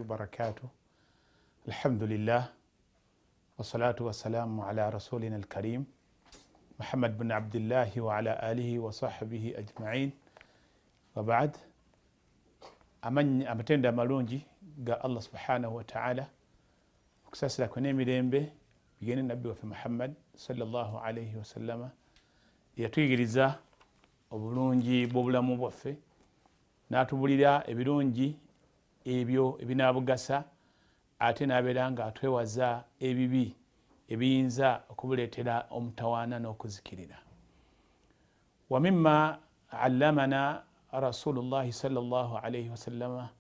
وبركاته. الحمد لله والصلاة والسلام على رسولنا الكريم محمد بن عبد الله وعلى آله وصحبه أجمعين وبعد. amatenda amalungi ga Allah subhanahu wa ta'ala okusasira kwe n'emirembe bigende nabbi waffe Muhammad sallallahu alayhi wasallama yatuyigiriza obulungi bw'obulamu bwaffe n'atubulira ebirungi ebyo ebinaabugasa ate n'abeera nga atwewaza ebibi ebiyinza okubuleetera omutawaana n'okuzikirira. wa mimma allamana rasulullahi sallallahu alayhi wasallama,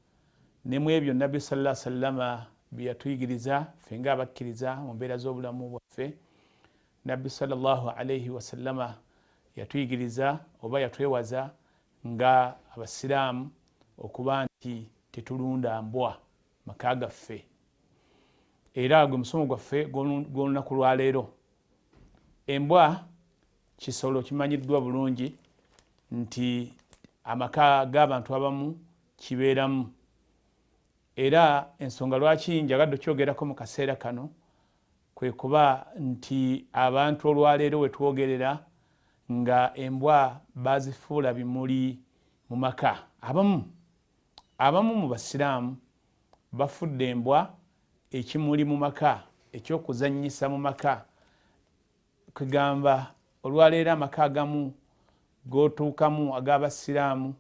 nemu ebyo nabbi sallallahu alayhi wasallama byeyatuyigiriza ffe nga abakkiriza mu mbeera z'obulamu bwaffe. nabbi sallallahu alayhi wasallama yatuyigiriza oba yatwewaza nga abasiraamu okuba nti tetulunda mbwa maka gaffe, era gwe musomo gwaffe gw'olunaku lwaleero. embwa kisolo kimanyiddwa bulungi nti amaka g'abantu abamu kibeeramu, era ensonga lwaki njagadde okyogerako mu kaseera kano kwe kuba nti abantu olwaleero we twogerera nga embwa bazifuula bimuli mu maka. abamu mu basiraamu bafudde embwa ekimuli mu maka, ekyokuzannyisa mu maka. kwegamba olwaleero amaka agamu gotuukamu ag'abasiraamu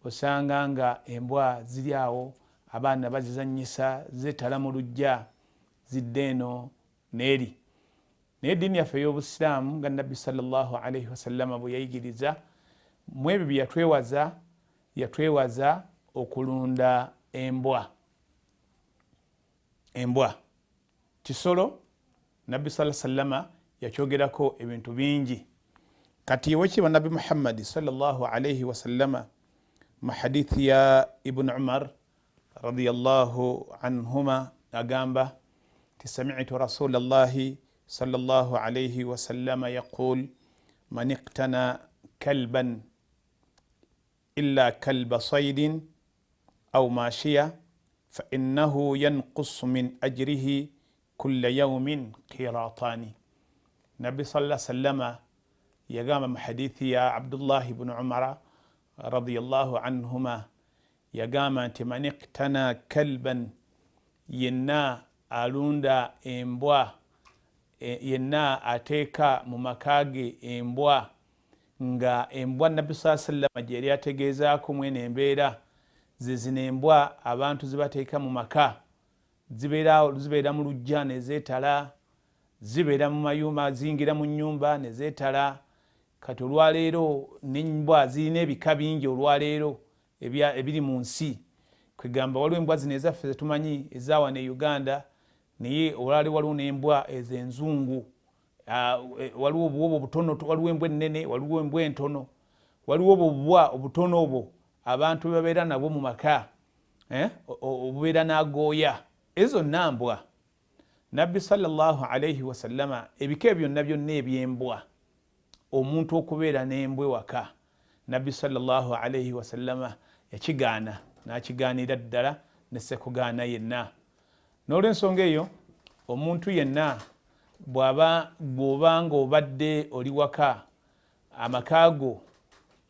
osanga nga embwa ziri awo, abaana bazizannyisa, zeetala mu lujja zidde eno n'eri. naye eddiini yaffe ey'obusiraamu nga nabbi sallallahu alayhi wasallama bwe yayigiriza mu ebyo bye yatwewaza okulunda embwa. kisolo nabbi sallallahu sallama yakyogerako ebintu bingi. kati wekiba nabbi muhammadi sallallahu alayhi wasallama mu hadithi ya ibn umar radiyallahu anhuma agamba ti sami'tu rasulallahi sallallahu alayhi wasallama yaqul man iqtana kalban illa kalba saydin aw mashiya fa innahu yanqus min ajrihi kulla yawmin qiratani. nabbi sallallahu sallama yagamba mu hadithi ya abdullah ibn umara radiyallahu anhuma yagamba nti man iqtana kalban, yenna alunda embwa, yenna ateeka mu makage embwa, nga embwa nabbi sallallahu sallama gye yali ategeezaako mwene embeera zezino embwa abantu zibateeka mu maka, zibeera mu lujja nezeetala, zibeera mu mayumba, ziyingira mu nyumba nezeetala. kati olwaleero n'embwa zirina ebika bingi olwaleero ebiri mu nsi. kwegamba waliwo embwa zino ezaffe zetumanyi ezawano e Uganda, naye olwaleero waliwo n'embwa ez'enzungu. waliwo obuwa obutono, waliwo embwa ennene, waliwo embwa entono, waliwo obuwa obutono obwo abantu bebabeera nabwo mu maka, obubeera n'agooya. ezo nambwa. nabbi sallallahu alayhi wasallama ebika ebyo byonna byonna ebyembwa, omuntu okubeera n'embwa ewaka, nabbi sallallahu alayhi wasallama yakigaana, n'akigaanira ddala nesekugaana yenna. n'olwensonga eyo omuntu yenna bw'obanga obadde oli waka amaka go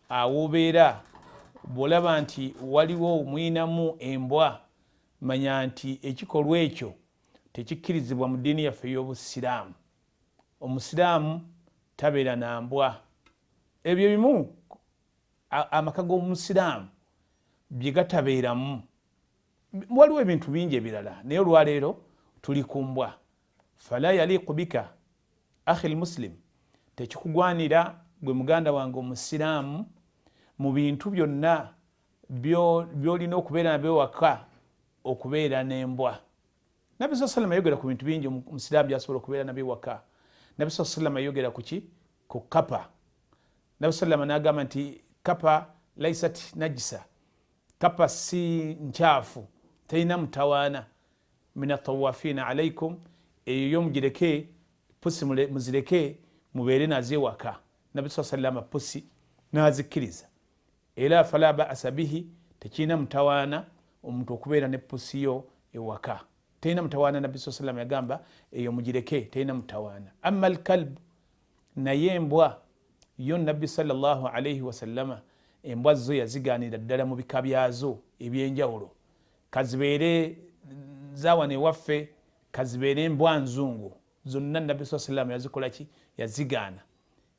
awobeera, bw'olaba nti waliwo mwinamu embwa, manya nti ekikolwa ekyo tekikkirizibwa mu ddiini yaffe ey'obusiraamu. omusiraamu tabeera na mbwa. ebyo bimu amaka g'omusiraamu bye gatabeeramu. waliwo ebintu bingi ebirala, naye olwaleero tuli ku mbwa. fala yaliqu bika akhi lmuslim, tekikugwanira gwe muganda wange omusiraamu mu bintu byonna byolina okubeera nabyo waka okubeera n'embwa. nabbi saa salama yayogera ku bintu bingi omusiraamu byasobola okubeera nabyo waka. nabbi saa salama yayogera ku kapa. nabbi salama n'agamba nti kapa laisat najisa, kapa si nkyafu, terina mutawaana. min atawafina alaikum, eyo mugireke, pusi muzireke mubeere nazo ewaka. nabbi saa salama pusi n'azikkiriza. era fala ba'asa bihi, tekirina mutawaana omuntu okubeera ne pusiyo ewaka tena mutawaana. Nabbi sallam yagamba eyo mugireke tena mutawaana. Amma alkalbu naye embwa yo Nabbi sallallahu alayhi wasallama embwa zo yazigaanira ddala mu bika byazo ebyenjawulo, kazibeere zawane waffe, kazibeere embwa nzungu, zonna Nabbi sallam yazikolaki? Yazigaana.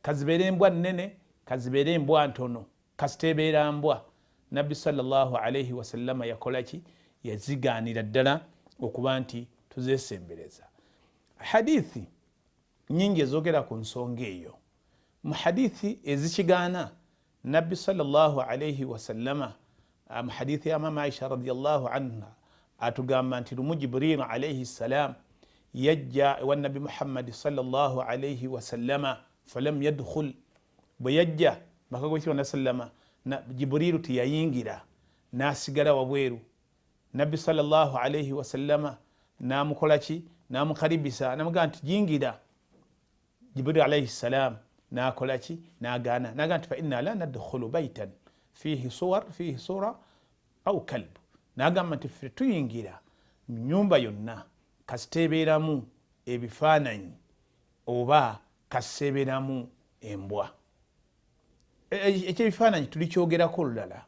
Kazibeere embwa nnene, kazibeere embwa ntono, kasitebeera mbwa, Nabbi sallallahu alayhi wasallama yakolaki? Yazigaanira ddala okuba nti tuzesembereza. Hadithi nyingi ezogera ku nsonga eyo. Mu hadithi ezikigaana Nabbi sallallahu alayhi wasallama mu hadithi ya mama Aisha radiyallahu anha atugamba nti lumu Jibril alayhi salam yajja ewa Nabbi Muhammad sallallahu alayhi wasallama falam yadkhul, bwe yajja bakagokirwa na sallama Jibril tiyayingira nasigala wabweru. Nabbi sallallahu alayhi wasallama namukolaki? Namukaribisa namugamba nti jingira. Jibril alayhi salam nakolaki? Nagaana. Nagamba nti fa inna la nadkhulu baytan fihi sura au kalb. Nagamba nti ffe tuyingira mu nyumba yonna kasitebeeramu ebifaananyi oba kasebeeramu embwa. Ekyebifaananyi tulikyogerako olulala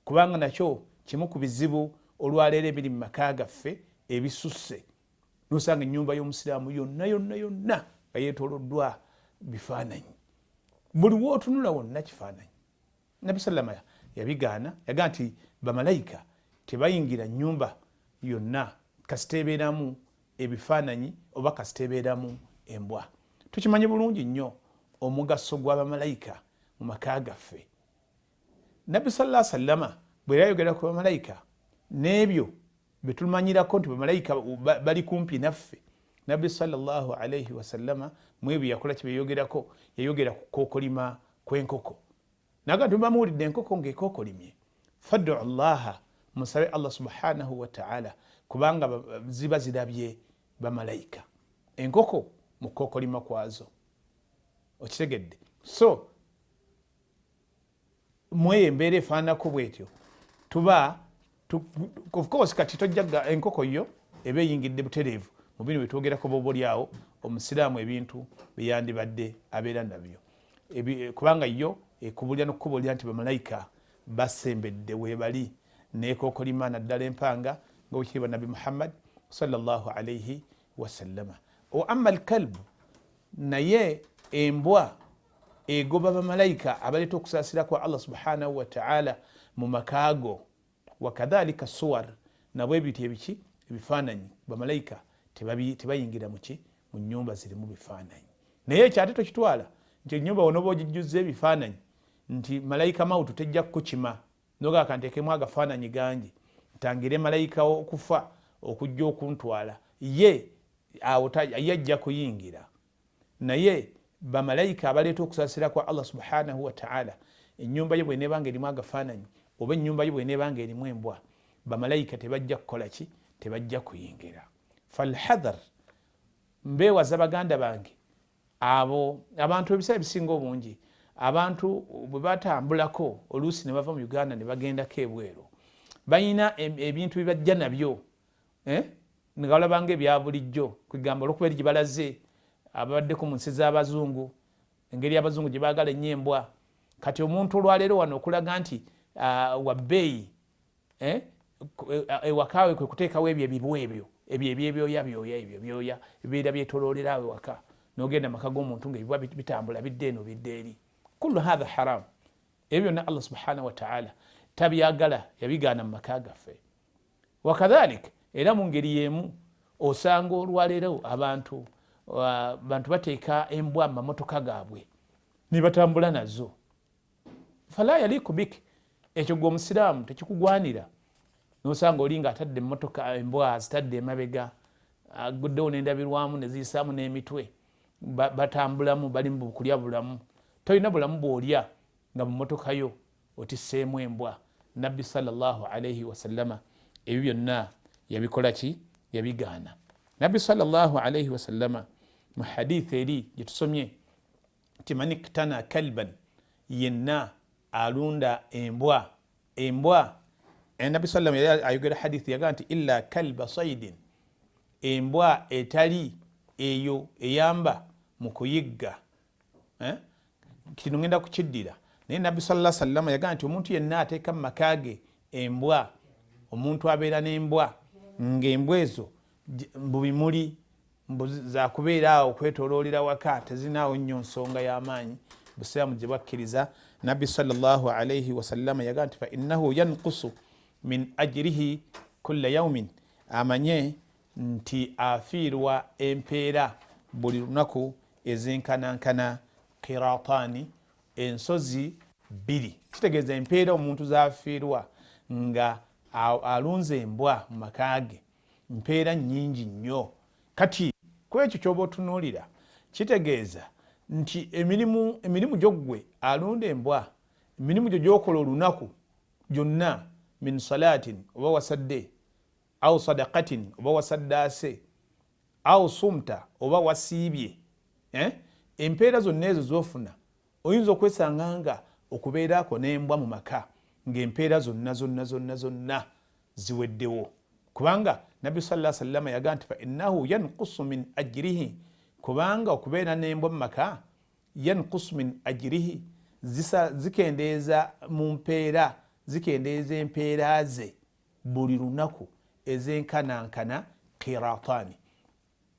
kubanga nakyo kimu ku bizibu olwaleero ebiri mu maka gaffe ebisusse. Nosanga ennyumba y'omusiraamu yonna nga yeetooloddwa bifaananyi, buli wootunula wonna kifaananyi. Nabbi sallama yabigaana, yagamba nti bamalayika tebayingira nnyumba yonna kasitebeeramu ebifaananyi oba kasitebeeramu embwa. Tukimanyi bulungi nnyo omugaso gw'abamalayika mu maka gaffe. Nabbi sallallahu alayhi wasallama bwe yayogera ku bamalayika n'ebyo betumanyirako nti bamalayika bali kumpi naffe, Nabbi sallallahu alayhi wasallama mwebyo yakola kibeyogerako, yayogera ku kookolima kw'enkoko. Naga tubamuwulidde enkoko ng'ekookolimye, fad'u llaha, musabe Allah subhanahu wa ta'ala kubanga ziba zirabye bamalayika. Enkoko mu kookolima kwazo, okitegedde? So mweyo embeera efaanako bwetyo tuba of course kati tojjaga enkoko yo eba eyingidde butereevu mu bino byetwogerako bobolyawo omusiraamu ebintu byeyandibadde abeera nabyo kubanga yo ekubulya n'okukubulya nti bamalayika basembedde weebali neekookolima naddala empanga nga wekiriba Nabbi Muhammad sallallahu alayhi wasallama. Wa amma alkalbu, naye embwa egoba bamalayika abaleeta okusaasira kwa Allah subhanahu wa ta'ala mu makaago. Wakadhalika suwar, nabwe bityo ebiki? Ebifaananyi. Bamalayika tebayingira muki? Mu nnyumba zirimu bifaananyi. Naye ekyate tokitwala nti ennyumba wonoba ogijjuzza ebifaananyi nti malayika mawutu tejja kukima noga kanteekemu agafaananyi gangi ntangire malayika okufa okujja okuntwala, ye ajja kuyingira. Naye bamalayika abaleeta okusaasira kwa Allah subhanahu wa ta'ala, ennyumba ye bw'eneebanga erimu agafaananyi oba ennyumba ye bw'eneebanga erimu embwa, bamalayika tebajja kukola ki? Tebajja kuyingira. Falhadhar, mbeewaza baganda bange abo abantu ebiseera ebisinga obungi abantu bwe batambulako oluusi ne bava mu Uganda ne bagendako ebweru, balina ebintu bye nabyo nga balabanga ebya bulijjo, kwegamba olw'okuba eri gye balaze ababaddeko mu nsi z'abazungu, engeri abazungu gye baagala ennyo embwa. Kati omuntu olwaleero wano okulaga nti wabbeeyi ewakaawe kwe kuteekawo ebyo ebibwa ebyo ebyoya ebibeera byetoloolerawo ewaka, n'ogenda maka g'omuntu ng'ebibwa bitambula bidde eno bidde eri. Kullu hatha haram. Ebyo byonna Allah subhanahu wa ta'ala tabyagala, yabigaana mu maka gaffe. Wakadhalika era mu ngeri y'emu osanga olwaleero abantu bateeka embwa mu mamotoka gaabwe ne batambula nazo. Fala yaliku bik, ekyo gwe omusiraamu tekikugwanira. Nosanga oli ng'atadde emmotoka embwa zitadde emabega, aguddewo n'endabirwamu ne ziyisaamu n'emitwe, batambulamu bali mu kulya bulamu. Tolina bulamu bw'olya nga mu mmotoka yo otisseemu embwa. Nabbi sallallahu alayhi wasallama ebyo byonna yabikola ki? Yabigaana. Nabbi sallallahu alayhi wasallama mu hadithi eri gye tusomye nti man iktana kalban, yenna alunda embwa Nabi sallam ayogera hadithi yaga nti illa kalba saidin, embwa etali eyo eyamba mu kuyigga. Kino ngenda kukiddira naye Nabbi sallallahu alaihi wasallam yaga nti omuntu yenna ateeka mu maka ge embwa, omuntu abeera n'embwa ng'embwa ezo mu bimuli za kubeera awo kwetooloolera waka, tezinaawo nnyo nsonga y'amaanyi busiraamu gye bwakkiriza. Nabbi sallallahu alaihi wasallam yaga nti fa innahu yanqusu min ajrihi kulla yawmin, amanye nti afiirwa empeera buli lunaku ezenkanankana qiratani, ensozi bbiri. Kitegeeza empeera omuntu zafiirwa nga alunze embwa mu maka ge, mpeera nnyingi nnyo. Kati kwekyo kyoba otunuulira kitegeeza nti emirimu gy'oggwe alunda embwa, emirimu gyo gy'okola olunaku gyonna, min salatin oba wasadde, au sadaqatin oba wasaddaase, au sumta oba wasiibye, empeera zonna ezo zofuna oyinza okwesanga nga okubeerako n'embwa mu maka ng'empeera zonna ziweddewo, kubanga Nabbi sallallahu alaihi wasallam yaga nti fa innahu yanqusu min ajrihi, kubanga okubeera n'embwa mu maka yanqusu min ajrihi, zikendeeza mu mpeera, zikendeeza empeera ze buli lunaku ezenkanankana qiratani,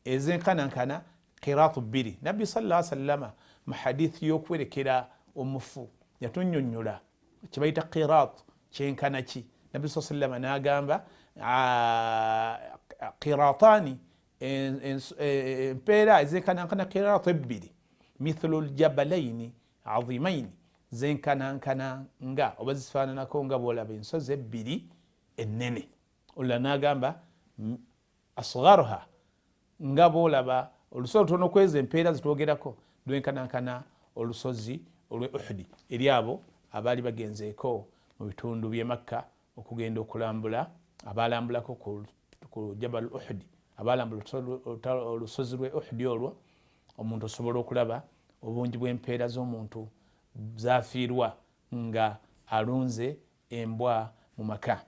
ezenkanankana qiratu bbiri. Nabbi sallallahu alaihi wasallam mu hadithi y'okwerekera omufu yatunnyonnyola kyebayita qirat kyenkana ki. Nabbi sallallahu alaihi wasallam n'agamba qiratani, empeera ezenkanankana qiratu ebbiri, mithlu ljabalaini azimaini, zenkanankana nga oba zifaananako nga bwolaba ensozi ebbiri ennene. Olula n'agamba asgharuha, nga bwolaba olusozi lutono kweza empeera zitwogerako lwenkanankana olusozi olwe Uhudi, eri abo abaali bagenzeeko mu bitundu by'e Makka okugenda okulambula, abalambulako ku Jabal Uhudi, abalambula olusozi lwe Uhudi olwo, omuntu osobola okulaba obungi bw'empeera z'omuntu zafiirwa nga alunze embwa mu maka.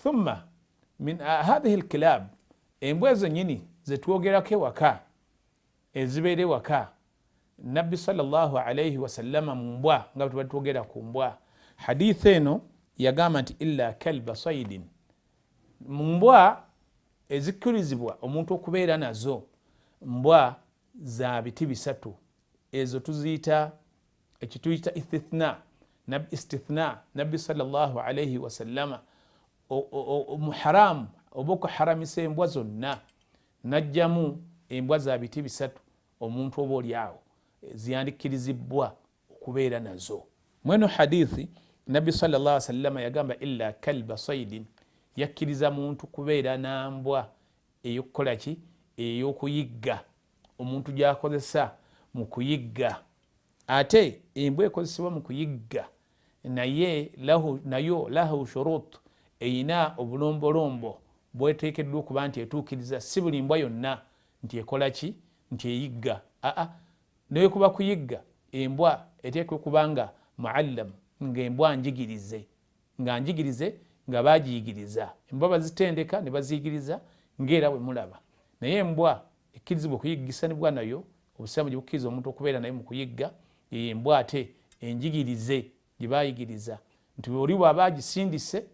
Thumma min hadhihi alkilab, embwa ezo nyini zetwogerako ewaka, ezibeera ewaka, Nabbi sallallahu alaihi wasallama mu mbwa nga tuba twogera ku mbwa, hadithi eno yagamba nti illa kalba saidin, mu mbwa ezikkirizibwa omuntu okubeera nazo, mbwa za biti bisatu, ezo tuziyita ekituyita istithna. Nabbi sallallahu alaihi wasallama muharamu oba okuharamisa embwa zonna, najjamu embwa za biti bisatu omuntu oba oli awo ziyandikkirizibwa okubeera nazo. Mweno hadithi Nabbi sallallahu alaihi wasallam yagamba illa kalba saidin, yakkiriza muntu kubeera na mbwa eyokukola ki, ey'okuyigga, omuntu gy'akozesa mu kuyigga. Ate embwa ekozesebwa mu kuyigga nayo lahu shurut, eyina obulombolombo bweteekeddwa okuba nti etuukiriza. Si buli mbwa yonna nti ekola ki, nti eyigga. Naye kuba kuyigga, embwa eteekwa okuba nga muallam, ng'embwa njigirize, nga bagiyigiriza. Embwa bazitendeka ne baziyigiriza ng'era bwe mulaba. Naye embwa ekkirizibwa okuyiggisanibwa nayo, obusiraamu gye bukkiriza omuntu okubeera naye mu kuyigga, embwa ate enjigirize gye bayigiriza, nti oli bw'aba agisindise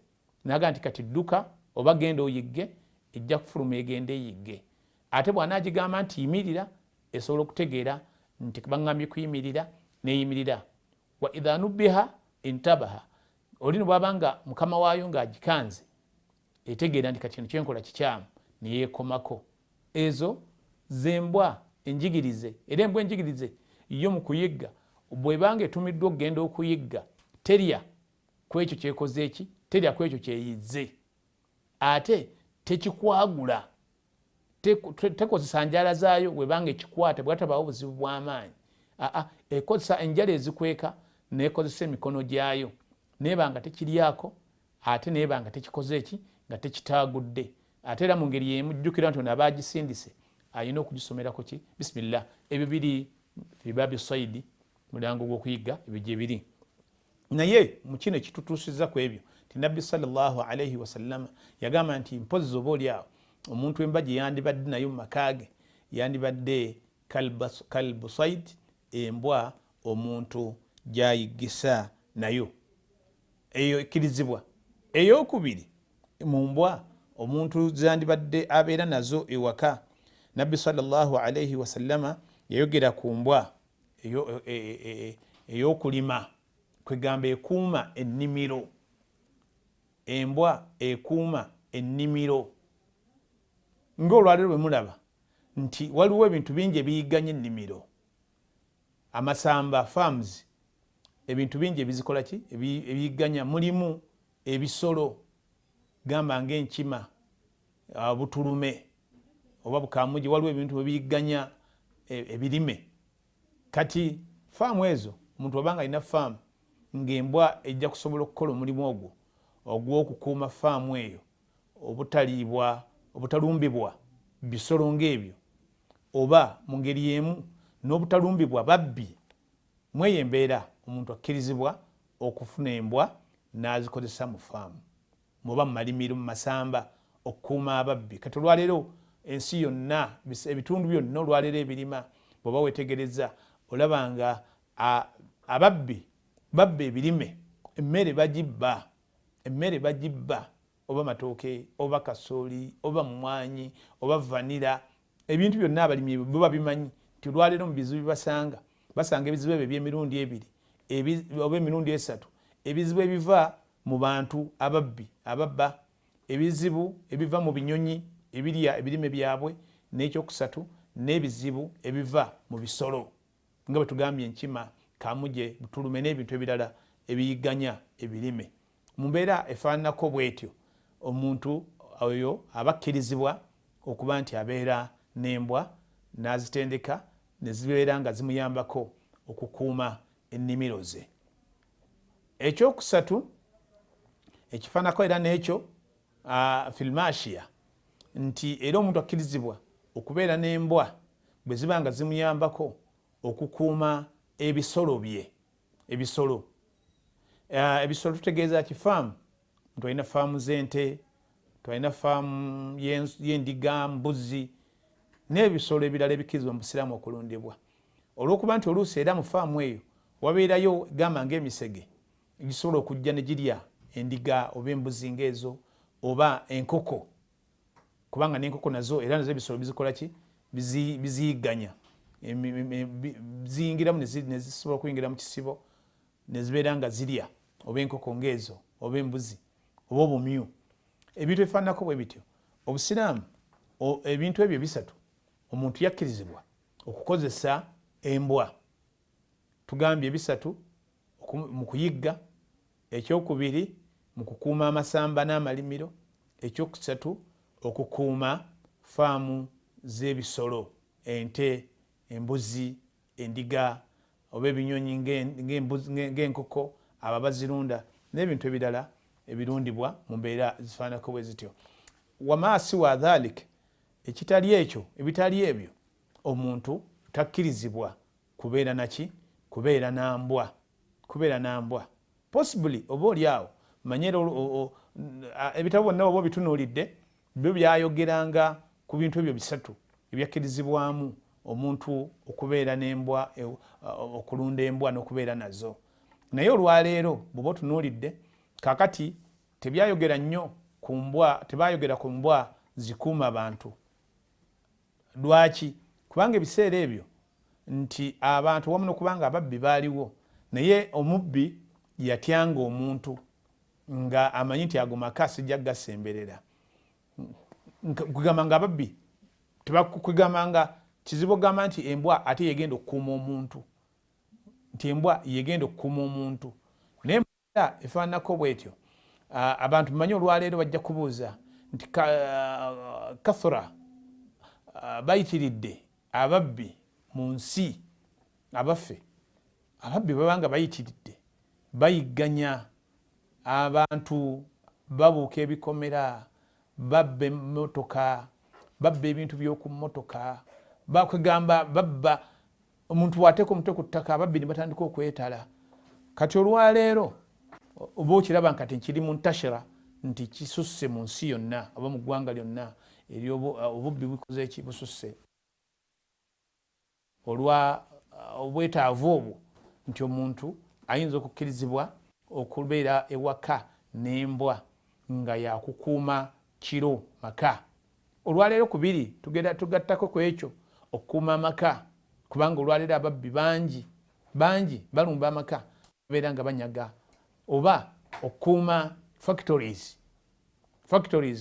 naga nti kati dduka oba genda oyigge, ejja kufuluma egenda eyigge. Ate bw'anaagigamba nti yimirira, esobola okutegeera nti baŋŋambye kuyimirira, neyimirira. Wa idha nubbiha intabaha, oli ne bw'aba nga mukama waayo ng'agikanze, etegeera nti kati kino kyenkola kikyamu, neyeekomako. Ezo zembwa enjigirize. Era embwa enjigirize yo mu kuyigga, bw'ebanga etumiddwa okugenda okuyigga, terya kwekyo kyekoze eki, terya kwekyo kyeyizze. Ate tekikwagula, tekozesa njala zaayo bw'ebanga ekikwata bw'atabaawo obuzibu bw'amaanyi. Ekozesa enjala ezikweka, nekozesa emikono gyayo, nebanga tekiryako, ate nebanga tekikoze eki, nga tekitaagudde. Ate era mu ngeri yemujjukira nti ono aba agisindise, ayina okugisomerako ki, bisimillah. Ebyo biri fibabi saidi, mulango gw'okuyigga, ebyo gye biri. Naye mu kino ekitutuusiza ku ebyo nabbi sallallahu alayhi wasallam yagamba nti mpozi oba oliawo omuntu embwa gye yandibadde nayo mu maka ge yandibadde kalbusaid, embwa omuntu gyayigisa nayo, eyo ekkirizibwa. Eyokubiri, mu mbwa omuntu zandibadde abeera nazo ewaka, nabbi sallallahu alayhi wasallama yayogera ku mbwa ey'okulima, kwegamba ekuuma ennimiro. Embwa ekuuma ennimiro. Ng'olwaleero bwe mulaba nti waliwo ebintu bingi ebiyiganya ennimiro, amasamba, farms, ebintu bingi ebizikola ki ebiyiganya, mulimu ebisolo gamba ng'enkima, butulume oba bukamugi, waliwo ebintu ebiyiganya ebirime. Kati faamu ezo omuntu obanga alina faamu ng'embwa ejja kusobola okukola omulimu ogwo ogw'okukuuma faamu eyo, obutaliibwa obutalumbibwa bisolo ng'ebyo, oba mu ngeri y'emu n'obutalumbibwa babbi. Mweyo embeera omuntu akkirizibwa okufuna embwa n'azikozesa mu faamu oba mu malimiro, mu masamba, okukuuma ababbi. Kati olwaleero ensi yonna, ebitundu byonna olwaleero ebirima, bw'oba wetegereza olaba nga ababbi babba ebirime, emmere bagibba, oba matooke, oba kasooli, oba mwanyi, oba vanira. Ebintu byonna abalimi bo babimanyi nti olwaleero mu bizibu basanga ebizibu ebyo eby'emirundi ebiri oba emirundi esatu, ebizibu ebiva mu bantu ababba, ebizibu ebiva mu binyonyi ebirya ebirime byabwe, n'ekyokusatu n'ebizibu ebiva mu bisolo nga bwe tugambye enkima, kamuge, butulume n'ebintu ebirala ebiyiganya ebirime. Mu mbeera efaananako bw'etyo omuntu oyo aba akkirizibwa okuba nti abeera n'embwa n'azitendeka ne zibeera nga zimuyambako okukuuma ennimiro ze. Ekyokusatu ekifaanako era n'ekyo filmashiya, nti era omuntu akkirizibwa okubeera n'embwa bwe ziba nga zimuyambako okukuuma ebisolo bye. Ebisolo tutegeeza kifaamu, twalina faamu z'ente, twalina faamu y'endiga, mbuzi n'ebisolo ebirala ebikkirizibwa mu busiraamu okulundibwa. Olw'okuba nti oluusi era mu faamu eyo wabeerayo gamba ng'emisege egisobola okujja ne girya endiga oba embuzi ng'ezo oba enkoko, kubanga n'enkoko nazo era nazo ebisolo bizikola ki biziyiganya, ziyingiramu ne zisobola okuyingira mu kisibo ne zibeera nga zirya oba enkoko ng'ezo oba embuzi oba obumyu. Ebintu ebifaananako bwe bityo, obusiraamu ebintu ebyo bisatu omuntu yakkirizibwa okukozesa embwa. Tugambye bisatu mu kuyigga, ekyokubiri mu kukuuma amasamba n'amalimiro, ekyokusatu okukuuma faamu z'ebisolo, ente, embuzi, endiga oba ebinyonyi ng'enkoko abo bazirunda n'ebintu ebirala ebirundibwa mu mbeera zifaananako bwe zityo. Wamaasi wa dhalik, ekitali ekyo, ebitali ebyo, omuntu takkirizibwa kubeera naki, kubeera na mbwa. Possibly oba oliawo manyera ebitabo byonna oba bitunuulidde byo byayogeranga ku bintu ebyo bisatu ebyakkirizibwamu omuntu okubeera n'embwa, okulunda embwa n'okubeera nazo. Naye olwaleero bw'oba otunuulidde kaakati tebyayogera nnyo ku mbwa, tebayogera ku mbwa zikuuma abantu. Lwaki? Kubanga ebiseera ebyo nti abantu wamu n'okubanga ababbi baaliwo, naye omubbi yatyanga omuntu nga amanyi nti ago maka sijja gasemberera. Kugamba nga ababbi tebakugamba nga kizibu okugamba nti embwa ate yegenda okukuuma omuntu, nti embwa yegenda okukuuma omuntu. Naye mbeera efaananako bw'etyo, abantu mumanyi olwaleero bajja kubuuza nti kathura bayitiridde ababbi mu nsi abaffe. Ababbi babanga bayitiridde bayigganya abantu, babuuka ebikomera, babba emmotoka, babba ebintu by'oku mmotoka, bakugamba babba omuntu bw'ateeka omutwe ku ttaka ababbi ne batandika okwetala. Kati olwaleero oba okiraba nkati nkiri muntashira nti kisusse mu nsi yonna oba mu ggwanga lyonna eri obubbi bukoze eki bususse olwa obwetaavu obwo nti omuntu ayinza okukkirizibwa okubeera ewaka n'embwa nga yakukuuma kiro maka. Olwaleero kubiri tugattako ku ekyo okukuuma amaka, kubanga olwaleero ababbi bangi balumba amaka babeera nga banyaga, oba okukuuma factories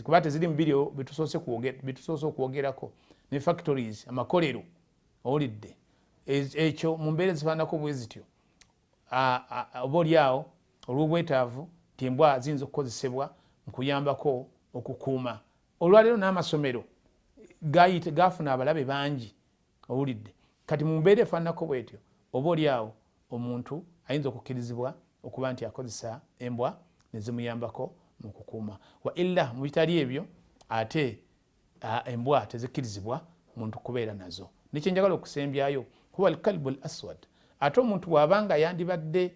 kuba teziri mu biri bitusoose okwogerako ne factories amakolero owulidde ekyo mu mbeera ezifaanako bwe zityo oba oliawo olw'obwetaavu ti embwa ziyinza okukozesebwa mu kuyambako okukuuma. Olwaleero n'amasomero gafuna abalabe bangi owulidde kati mu mbeera efaanako bwetyo oba oliawo omuntu ayinza okukkirizibwa okuba nti akozesa embwa nezimuyambako mu kukuuma. Wa illa mu bitali ebyo ate embwa tezikkirizibwa muntu kubeera nazo. Nekyenjagala okusembyayo huwa alkalbu al aswad. Ate omuntu bw'abanga yandibadde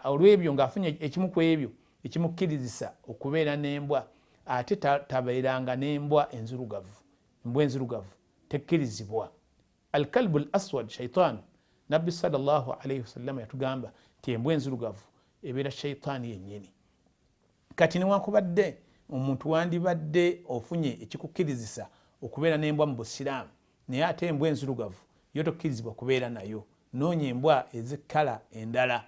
olw'ebyo ng'afunye ekimu ku ebyo ekimukkirizisa okubeera n'embwa, ate tabeeranga n'embwa enzirugavu. Embwa enzirugavu tekkirizibwa. Alkalbu al aswad shaitan. Nabbi sallallahu alayhi wasallam yatugamba ti embwa enzirugavu ebeera shaitaani yennyini. Kati newankubadde omuntu wandibadde ofunye ekikukkirizisa okubeera n'embwa mu busiraamu, naye ate embwa enzirugavu yo tokkirizibwa kubeera nayo. Noonya embwa ez'ekkala endala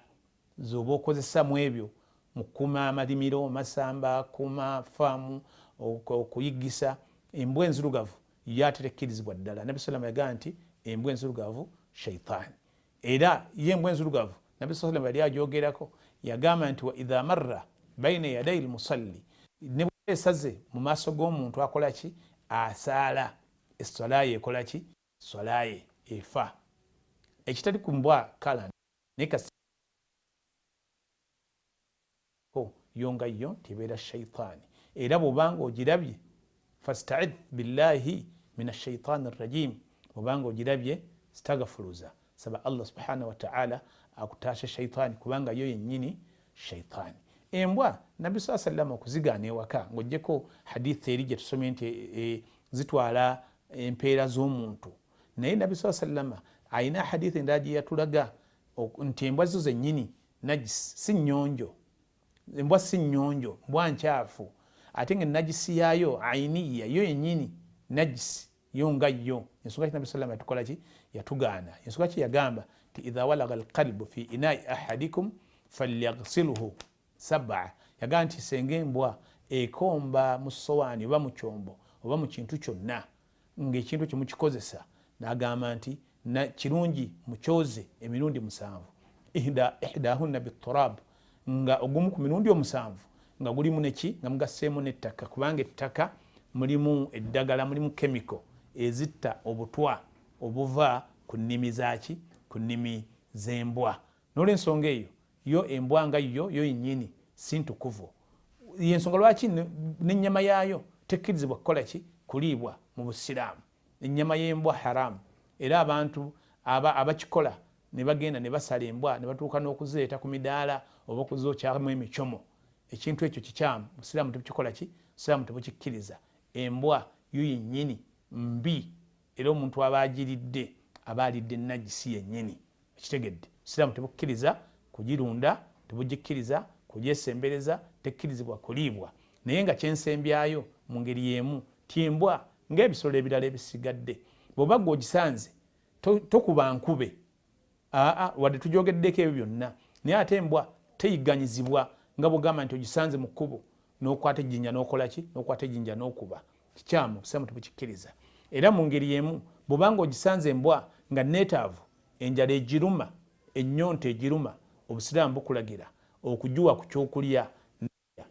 z'oba okozesa mu ebyo mu kukuuma amalimiro, masamba, kuuma faamu, okuyiggisa. Embwa enzirugavu yo ate tekkirizibwa ddala. Nabbi sallam yagamba nti embwa enzirugavu shaitaani. Era ye embwa enzirugavu Nabbi sallam yali agyogerako yagamba nti wa idha marra baina yaday almusalli, ne bwesaze mu maaso g'omuntu akola ki? Asaala. Essalaye ekola ki? Essalaye efa. Ekitali ku mbwa kala yonga yo tebeera shaitaani. Era bw'obanga ogirabye fasta'idh billahi min ashaitaani arrajim, bw'obanga ogirabye stagfiruza, saba Allah subhanahu wa ta'ala akutaashe shaitaani, kubanga yo yennyini shaitaani. Embwa Nabbi sallallahu alayhi wasallam okuzigaana ewaka ng'oggyeko hadithi eri gye tusomye nti zitwala empeera z'omuntu, naye Nabbi sallallahu alayhi wasallam ayina hadithi endala gye yatulaga nti embwa zo zennyini najisi, si nnyonjo. Embwa si nnyonjo, mbwa nkyafu, ate nga najisi yaayo ainiya, yo yennyini najisi yo nga yo. Ensonga ki Nabbi sallallahu alayhi wasallam yatukola ki? Yatugaana. Ensonga ki yagamba nti idha walagha alqalbu fi inai ahadikum falyaghsilhu sab'a. Yagamba nti senga embwa ekomba mu sowaani oba mu kyombo oba mu kintu kyonna ng'ekintu kyemukikozesa, n'agamba nti kirungi mukyoze emirundi 7, ihdahunna biturab, nga ogumu ku mirundi 7 nga gulimu neki? Nga mugasseemu n'ettaka, kubanga ettaka mulimu eddagala, mulimu kemiko ezitta obutwa obuva ku nnimi zaki? Ku nnimi z'embwa. N'olwensonga eyo yo embwa nga yo yennyini si ntukuvu. Y'ensonga lwaki n'ennyama yaayo tekkirizibwa kukola ki? Kuliibwa mu busiraamu. Ennyama y'embwa haramu. Era abantu abakikola ne bagenda ne basala embwa ne batuuka n'okuzireeta ku midaala oba okuzookyamu emicomo, ekintu ekyo kikyamu. Busiraamu tebukikola ki? Busiraamu tebukikkiriza. Embwa yo yennyini mbi, era omuntu aba agiridde aba alidde najisi yennyini. Ekitegedde Busiraamu tebukkiriza kugirunda, tebugikkiriza kugyesembereza, tekkirizibwa kuliibwa. Naye nga kyensembyayo mu ngeri y'emu ti embwa ng'ebisolo ebirala ebisigadde, bw'oba gwe ogisanze tokuba nkube, wadde tugyogeddeko ebyo byonna, naye ate embwa teyigganyizibwa nga bw'ogamba nti ogisanze mu kkubo n'okwata ejjinja n'okola ki? N'okwata ejjinja n'okuba. Kikyamu, Busiraamu tebukikkiriza. Era mu ngeri y'emu bw'obanga ogisanze embwa nga neetaavu, enjala egiruma, ennyonta egiruma, Obusiraamu bukulagira okugiwa ku kyokulya.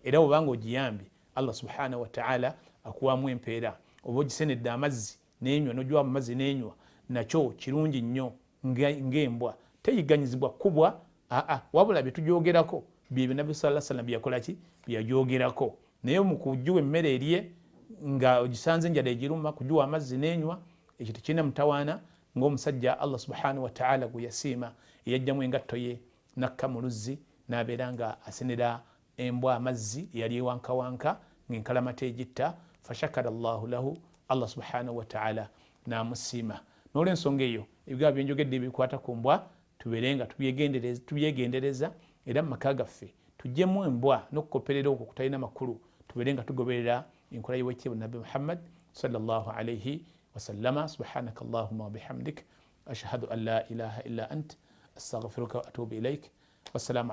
Era bw'obanga ogiyambye, Allah subhanahu wa ta'ala akuwamu empeera. Oba ogisenedde amazzi n'enywa, n'ogiwa amazzi n'enywa, nakyo kirungi nnyo ng'embwa. Teyigganyizibwa kkubwa, wabula bye tugyogerako bye Nabbi sallallahu alayhi wasallam byakola ki? Byagyogerako. Naye mu kugiwa emmere erye nga ogisanze enjala egiruma, kugiwa amazzi n'enywa, ekyo tekirina mutawaana ng'omusajja Allah subhanahu wa ta'ala gwe yasiima eyajjamu engatto ye n'akka mu luzzi n'abeera nga asenera embwa amazzi yali wankawanka ng'enkalamata egitta fashakara llahu lahu, Allah subhanahu wa ta'ala namusiima. N'olwensonga eyo ebigambo byenjogedde ebikwata ku mbwa tubeerenga tubyegendereza era mu maka gaffe tuggyemu embwa n'okukoperera okwo kutalina makulu, tubeerenga tugoberera enkola y'owekitiibwa Nabbi Muhammad sallallahu alayhi wasallama. Subhanaka Allahumma wa bihamdik ashhadu an la ilaha illa ant astaghfiruka wa atubu ilaik. Wassalamu